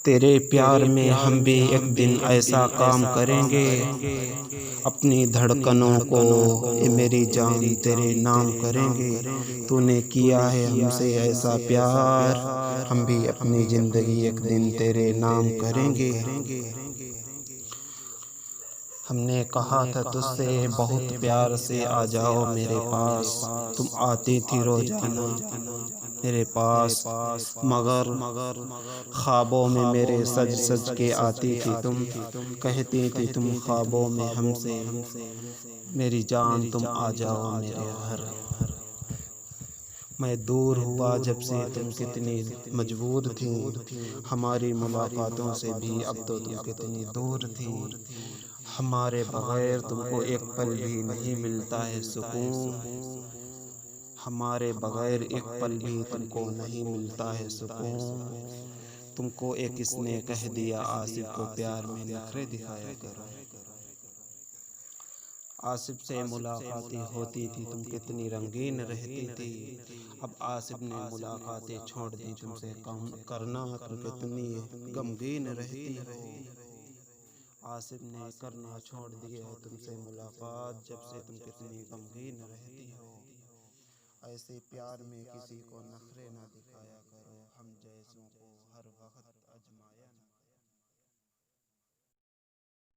तेरे प्यार में हम भी एक दिन ऐसा काम करेंगे, अपनी धड़कनों को ये मेरी जान तेरे नाम करेंगे। तूने किया है हमसे ऐसा प्यार, हम भी अपनी ज़िंदगी एक दिन तेरे नाम करेंगे। हमने कहा था तुझसे बहुत प्यार से आ जाओ मेरे पास, तुम आती थी रोजाना मेरे पास, मगर ख्वाबों में मेरे सज सज के आती थी तुम, कहती थी तुम ख्वाबों में हमसे, मेरी जान तुम आ जाओ मेरे घर। मैं दूर हुआ जब से तुम कितनी मजबूर थी, हमारी मुलाकातों से भी अब तो तुम कितनी दूर थी। हमारे बगैर तुमको एक पल भी नहीं मिलता है सुकून, हमारे बगैर एक पल भी तुमको नहीं मिलता है सुकून। तुमको एक किसने कह दिया आसिफ को प्यार में नखरे दिखाया करो। आसिफ से मुलाकातें होती थी तुम कितनी रंगीन रहती थी, अब आसिफ ने मुलाकातें छोड़ दी तुमसे कम करना, तुम कितनी गमगीन रहती हो। आसिफ ने करना छोड़ दिया है तुमसे मुलाकात, जब से तुम कितनी गमगीन रहती हो। ऐसे प्यार में किसी को नखरे ना दिखाया करो, हम जैसों को हर वक्त आजमाया।